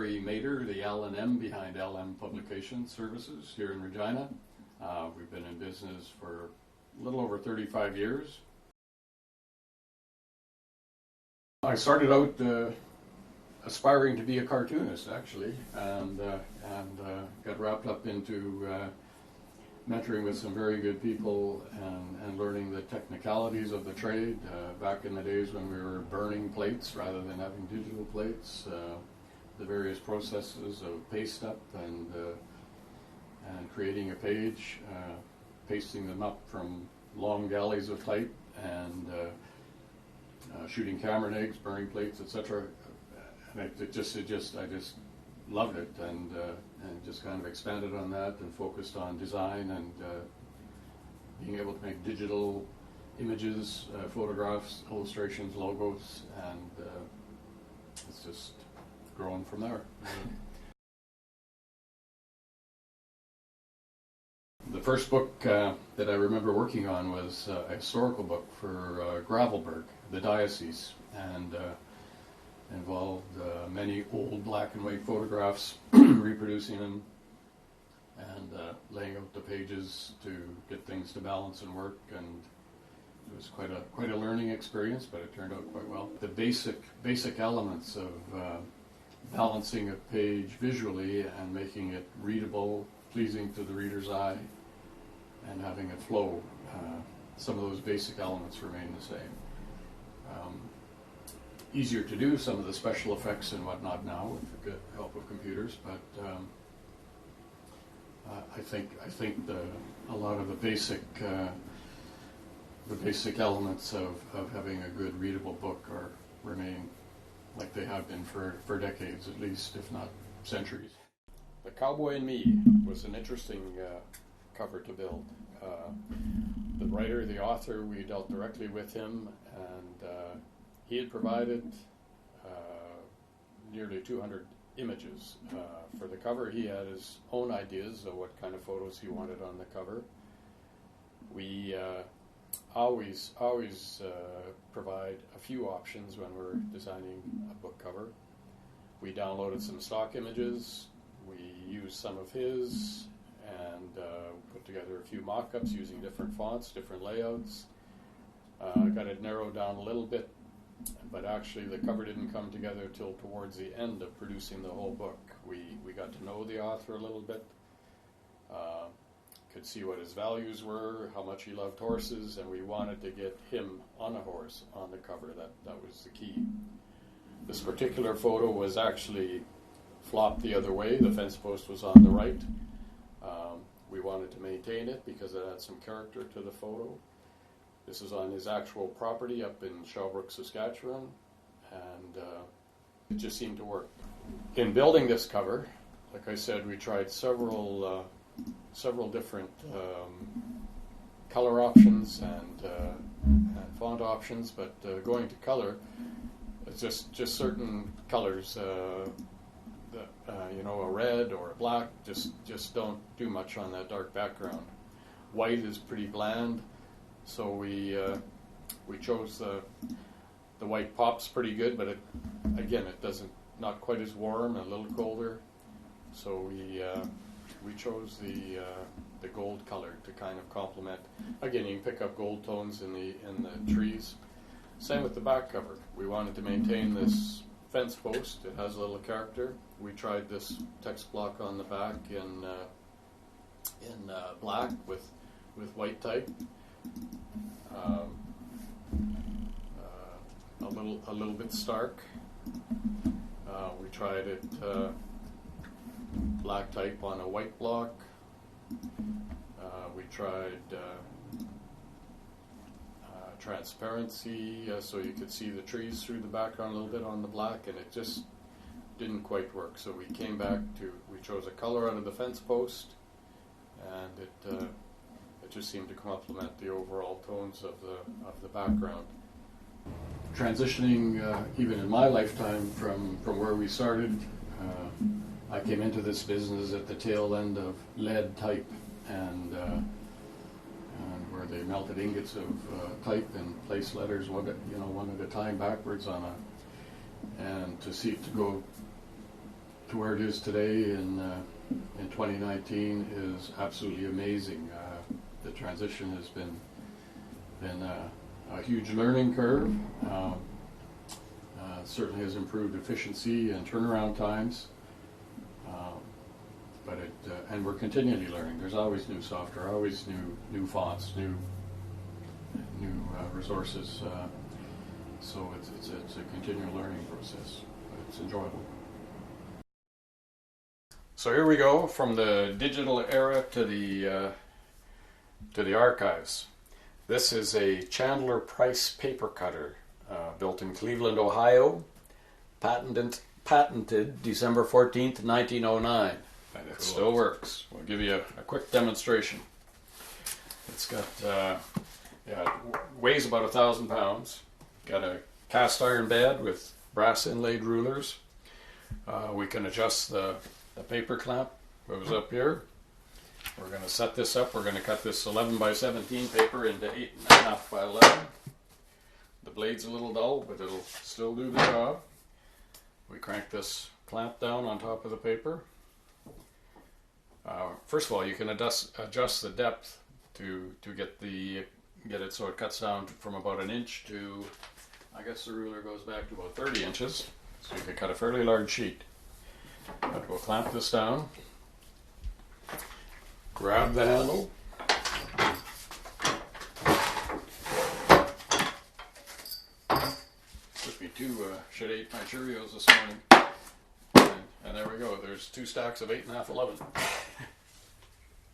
Larry Mader, the L&M behind LM Publication Services here in Regina. We've been in business for a little over 35 years. I started out aspiring to be a cartoonist, actually, and got wrapped up into mentoring with some very good people and learning the technicalities of the trade. Back in the days when we were burning plates rather than having digital plates, the various processes of paste up and creating a page, pasting them up from long galleys of type, and shooting camera eggs, burning plates, etc. And I just loved it, and just kind of expanded on that and focused on design and being able to make digital images, photographs, illustrations, logos, and it's just grown from there. The first book that I remember working on was a historical book for Gravelbourg, the diocese, and involved many old black and white photographs, reproducing them and laying out the pages to get things to balance and work, and it was quite a learning experience, but it turned out quite well. The basic elements of balancing a page visually and making it readable, pleasing to the reader's eye, and having it flow, some of those basic elements remain the same. Easier to do some of the special effects and whatnot now with the help of computers, but I think a lot of the basic elements of having a good readable book remain like they have been for decades at least, if not centuries. The Cowboy and Me was an interesting cover to build. The writer, the author, we dealt directly with him, and he had provided nearly 200 images for the cover. He had his own ideas of what kind of photos he wanted on the cover. We always provide a few options when we're designing a book cover. We downloaded some stock images. We used some of his and put together a few mock-ups using different fonts, different layouts. Got it narrowed down a little bit, but actually the cover didn't come together till towards the end of producing the whole book. We got to know the author a little bit, could see what his values were, how much he loved horses, and we wanted to get him on a horse on the cover. That was the key. This particular photo was actually flopped the other way. The fence post was on the right. We wanted to maintain it because it had some character to the photo. This is on his actual property up in Shelbrook, Saskatchewan, and it just seemed to work. In building this cover, like I said, we tried several different color options and font options, but going to color, it's just certain colors. A red or a black just don't do much on that dark background. White is pretty bland, so we chose the white pops pretty good, but it doesn't, not quite as warm, a little colder. So we chose the gold color to kind of complement. Again, you can pick up gold tones in the trees. Same with the back cover. We wanted to maintain this fence post. It has a little character. We tried this text block on the back in black with white type. A little bit stark. We tried it black type on a white block. We tried transparency, so you could see the trees through the background a little bit on the black, and it just didn't quite work. So we came back we chose a color out of the fence post, and it just seemed to complement the overall tones of the background. Transitioning, even in my lifetime, from where we started, I came into this business at the tail end of lead type, and where they melted ingots of type and placed letters one at a time backwards on and to go to where it is today in 2019 is absolutely amazing. The transition has been a huge learning curve. Certainly has improved efficiency and turnaround times. And we're continually learning. There's always new software, always new fonts, new resources. So it's a continual learning process, but it's enjoyable. So here we go from the digital era to the archives. This is a Chandler Price paper cutter built in Cleveland, Ohio, patented December 14th, 1909. And it still works. We'll give you a quick demonstration. It's got, weighs about 1,000 pounds. Got a cast iron bed with brass inlaid rulers. We can adjust the paper clamp. Goes up here. We're going to set this up. We're going to cut this 11 by 17 paper into 8.5 by 11. The blade's a little dull, but it'll still do the job. We crank this clamp down on top of the paper. First of all, you can adjust the depth to get it so it cuts down from about an inch to, I guess the ruler goes back to about 30 inches. So you can cut a fairly large sheet. But we'll clamp this down, grab the handle, took me should ate my Cheerios this morning. And there we go. There's 2 stacks of 8.5 11.